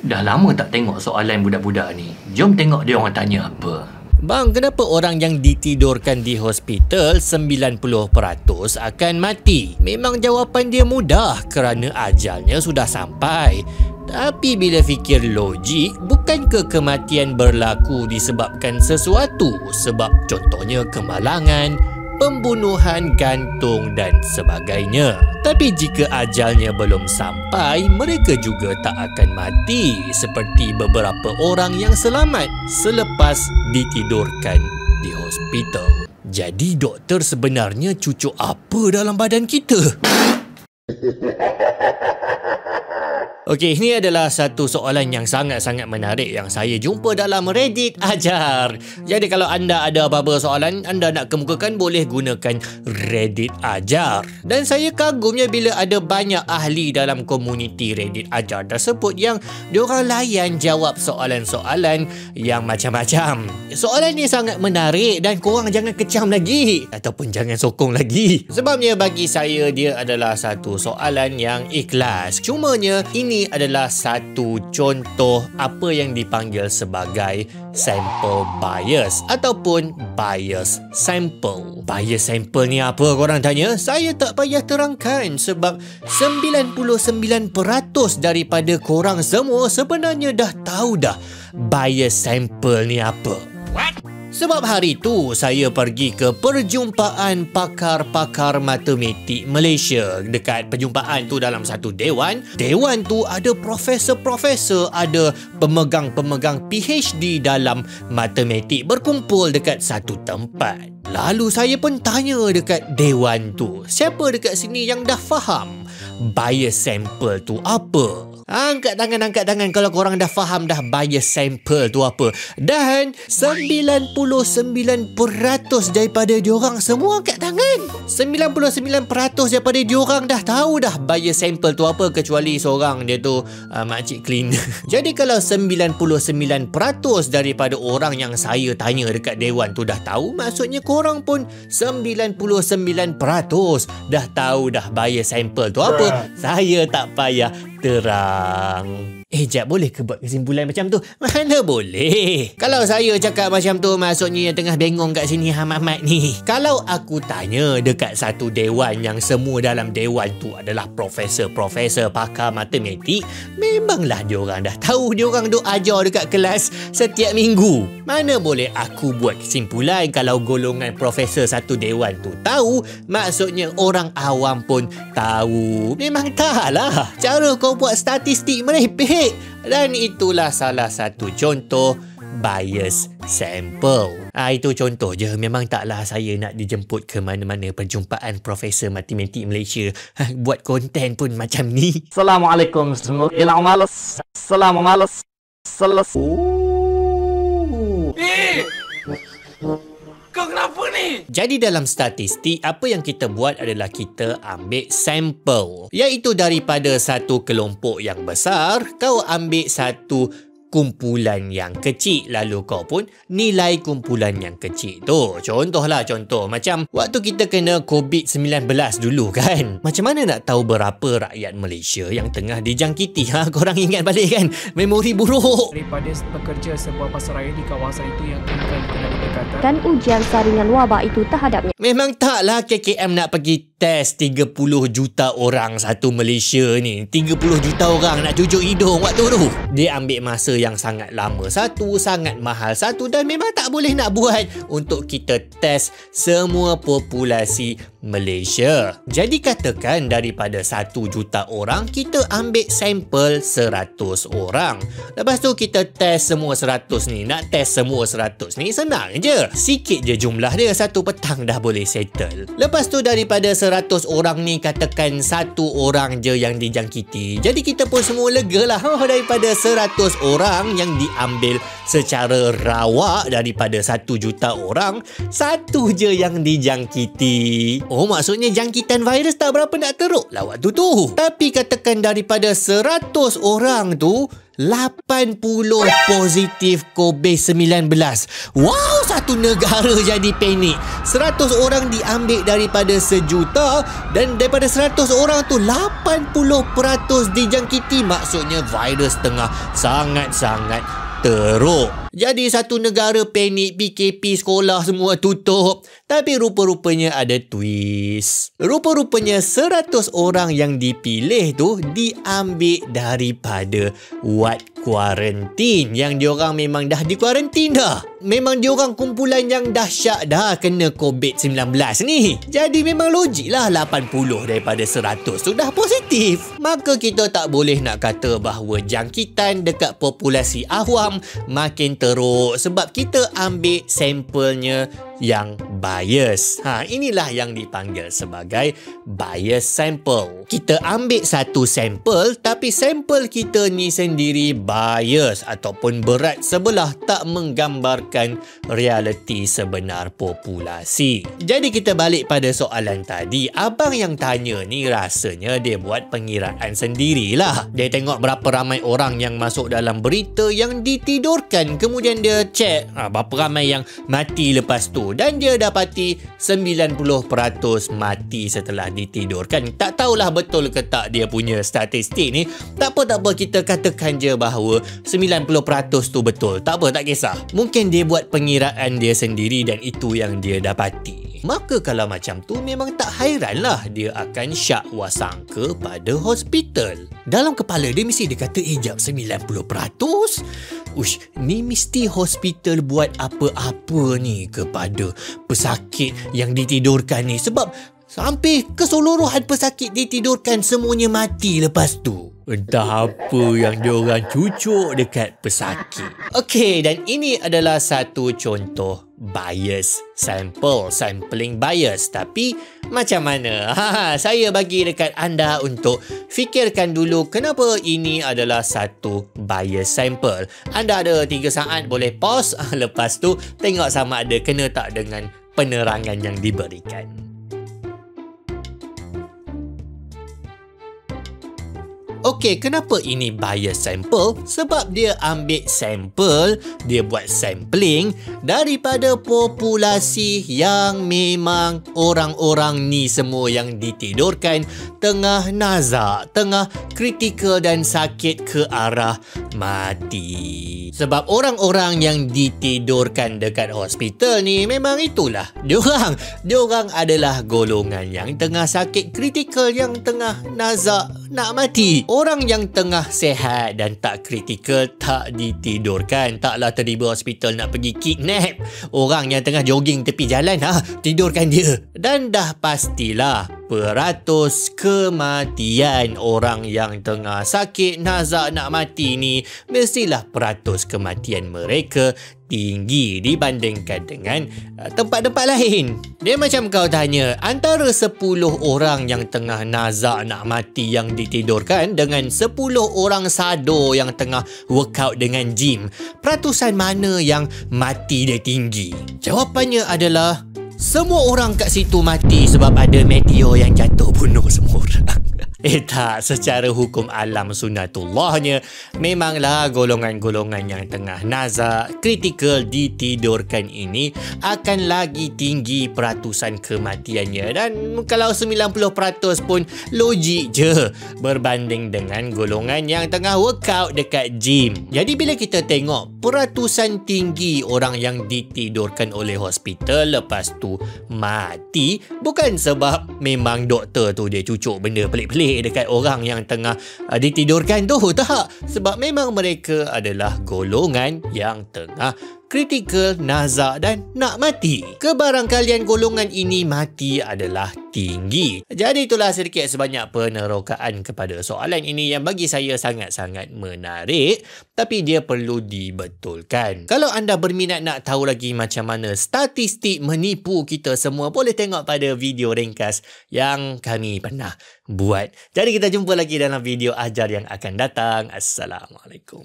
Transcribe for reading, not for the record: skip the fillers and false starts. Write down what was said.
Dah lama tak tengok soalan budak-budak ni. Jom tengok dia orang tanya apa. Bang, kenapa orang yang ditidurkan di hospital 90% akan mati? Memang jawapan dia mudah kerana ajalnya sudah sampai. Tapi bila fikir logik, bukankah kematian berlaku disebabkan sesuatu? Sebab contohnya kemalangan, pembunuhan, gantung dan sebagainya. Tapi jika ajalnya belum sampai, mereka juga tak akan mati seperti beberapa orang yang selamat selepas ditidurkan di hospital. Jadi doktor sebenarnya cucuk apa dalam badan kita? Okey, ini adalah satu soalan yang sangat-sangat menarik yang saya jumpa dalam Reddit Ajar. Jadi kalau anda ada apa-apa soalan anda nak kemukakan, boleh gunakan Reddit Ajar. Dan saya kagumnya bila ada banyak ahli dalam komuniti Reddit Ajar tersebut yang diorang layan jawab soalan-soalan yang macam-macam. Soalan ni sangat menarik dan korang jangan kecam lagi ataupun jangan sokong lagi. Sebabnya bagi saya dia adalah satu soalan yang ikhlas. Cumanya ini adalah satu contoh apa yang dipanggil sebagai sample bias ataupun bias sample. Bias sample ni apa korang tanya? Saya tak payah terangkan sebab 99% daripada korang semua sebenarnya dah tahu dah bias sample ni apa. Sebab hari tu saya pergi ke perjumpaan pakar-pakar matematik Malaysia. Dekat perjumpaan tu dalam satu dewan. Dewan tu ada profesor-profesor, ada pemegang-pemegang PhD dalam matematik berkumpul dekat satu tempat. Lalu saya pun tanya dekat dewan tu, siapa dekat sini yang dah faham bias sample tu apa? Angkat tangan kalau korang dah faham dah bias sample tu apa. Dan 99% daripada diorang semua angkat tangan. 99% daripada diorang dah tahu dah bias sample tu apa, kecuali seorang dia tu makcik clean. Jadi kalau 99% daripada orang yang saya tanya dekat dewan tu dah tahu, maksudnya korang pun 99% dah tahu dah bias sample tu apa. Saya tak payah terang. Jap, boleh ke buat kesimpulan macam tu? Mana boleh. Kalau saya cakap macam tu, maksudnya yang tengah bengong kat sini Ahmad ni. Kalau aku tanya dekat satu dewan yang semua dalam dewan tu adalah profesor-profesor pakar matematik, memanglah diorang dah tahu, diorang duk ajar dekat kelas setiap minggu. Mana boleh aku buat kesimpulan kalau golongan profesor satu dewan tu tahu, maksudnya orang awam pun tahu. Memang tak lah. Cara kau buat statistik merepek. Dan itulah salah satu contoh bias sample. Itu contoh je. Memang taklah saya nak dijemput ke mana-mana perjumpaan profesor matematik Malaysia buat konten pun macam ni. Assalamualaikum. Kau kenapa ni? Jadi dalam statistik, apa yang kita buat adalah kita ambil sampel, iaitu daripada satu kelompok yang besar, kau ambil satu kumpulan yang kecil, lalu kau pun nilai kumpulan yang kecil tu. Contoh macam waktu kita kena COVID-19 dulu kan. Macam mana nak tahu berapa rakyat Malaysia yang tengah dijangkiti? Korang ingat balik kan? Memori buruk. Daripada pekerja sebuah pasaraya di kawasan itu yang akan kena didekatan dan ujian saringan wabak itu terhadapnya. Memang taklah KKM nak pergi test 30 juta orang satu Malaysia ni. 30 juta orang nak cucuk hidung waktu tu. Dia ambil masa yang sangat lama satu, sangat mahal satu, dan memang tak boleh nak buat untuk kita test semua populasi Malaysia. Jadi katakan daripada 1 juta orang, kita ambil sampel 100 orang. Lepas tu kita test semua 100 ni. Nak test semua 100 ni senang je. Sikit je jumlah dia, satu petang dah boleh settle. Lepas tu daripada 100 orang ni, katakan satu orang je yang dijangkiti. Jadi kita pun semua lega lah. Daripada 100 orang yang diambil secara rawak daripada 1 juta orang, satu je yang dijangkiti. Oh, maksudnya jangkitan virus tak berapa nak teruk lah waktu tu. Tapi katakan daripada 100 orang tu, 80 positif COVID-19. Wow, satu negara jadi panik. 100 orang diambil daripada sejuta dan daripada 100 orang tu 80% dijangkiti. Maksudnya virus tengah sangat-sangat teruk. Jadi satu negara panik, PKP, sekolah semua tutup. Tapi rupa-rupanya ada twist. Rupa-rupanya 100 orang yang dipilih tu diambil daripada ward kuarantin. Yang diorang memang dah di kuarantin dah. Memang diorang kumpulan yang dahsyat dah kena COVID-19 ni. Jadi memang logik lah 80 daripada 100 tu dah positif. Maka kita tak boleh nak kata bahawa jangkitan dekat populasi awam makin teruk sebab kita ambil sampelnya yang bias. Inilah yang dipanggil sebagai bias sample. Kita ambil satu sampel tapi sampel kita ni sendiri bias ataupun berat sebelah, tak menggambarkan realiti sebenar populasi. Jadi kita balik pada soalan tadi. Abang yang tanya ni rasanya dia buat pengiraan sendirilah. Dia tengok berapa ramai orang yang masuk dalam berita yang ditidurkan. Kemudian dia cek berapa ramai yang mati lepas tu. Dan dia dapati 90% mati setelah ditidurkan. Tak tahulah betul ke tak dia punya statistik ni. Tak apa, kita katakan je bahawa 90% tu betul. Tak apa, tak kisah. Mungkin dia buat pengiraan dia sendiri dan itu yang dia dapati. Maka kalau macam tu memang tak hairanlah dia akan syak wasangka pada hospital. Dalam kepala dia mesti dia kata jap 90%? Ush, ni mesti hospital buat apa-apa ni kepada pesakit yang ditidurkan ni. Sebab hampir keseluruhan pesakit ditidurkan semuanya mati lepas tu. Entah apa yang diorang cucuk dekat pesakit. Okey, dan ini adalah satu contoh bias sample, sampling bias. Tapi macam mana? Saya bagi dekat anda untuk fikirkan dulu kenapa ini adalah satu bias sample. Anda ada 3 saat, boleh pause. Lepas tu tengok sama ada kena tak dengan penerangan yang diberikan. Okey, kenapa ini bias sample? Sebab dia ambil sampel, dia buat sampling daripada populasi yang memang orang-orang ni semua yang ditidurkan tengah nazak, tengah kritikal dan sakit ke arah mati. Sebab orang-orang yang ditidurkan dekat hospital ni memang itulah. Diorang adalah golongan yang tengah sakit kritikal, yang tengah nazak nak mati. Orang yang tengah sihat dan tak kritikal tak ditidurkan. Taklah tiba hospital nak pergi kidnap orang yang tengah jogging tepi jalan, tidurkan dia. Dan dah pastilah peratus kematian orang yang tengah sakit nazak nak mati ni, mestilah peratus kematian mereka tinggi dibandingkan dengan tempat-tempat lain. Dia macam kau tanya, antara 10 orang yang tengah nazak nak mati yang ditidurkan dengan 10 orang sado yang tengah workout dengan gym, peratusan mana yang mati dia tinggi? Jawapannya adalah semua orang kat situ mati sebab ada meteor yang jatuh bunuh semua orang. Tak, secara hukum alam sunatullahnya memanglah golongan-golongan yang tengah nazak, kritikal, ditidurkan ini akan lagi tinggi peratusan kematiannya. Dan kalau 90% pun logik je berbanding dengan golongan yang tengah workout dekat gym. Jadi bila kita tengok peratusan tinggi orang yang ditidurkan oleh hospital lepas tu mati, bukan sebab memang doktor tu dia cucuk benda pelik-pelik dekat orang yang tengah ditidurkan tu, tak. Sebab memang mereka adalah golongan yang tengah kritikal, nazak dan nak mati. Kebarangkalian golongan ini mati adalah tinggi. Jadi itulah sedikit sebanyak penerokaan kepada soalan ini yang bagi saya sangat-sangat menarik, tapi dia perlu dibetulkan. Kalau anda berminat nak tahu lagi macam mana statistik menipu kita semua, boleh tengok pada video ringkas yang kami pernah buat. Jadi kita jumpa lagi dalam video ajar yang akan datang. Assalamualaikum.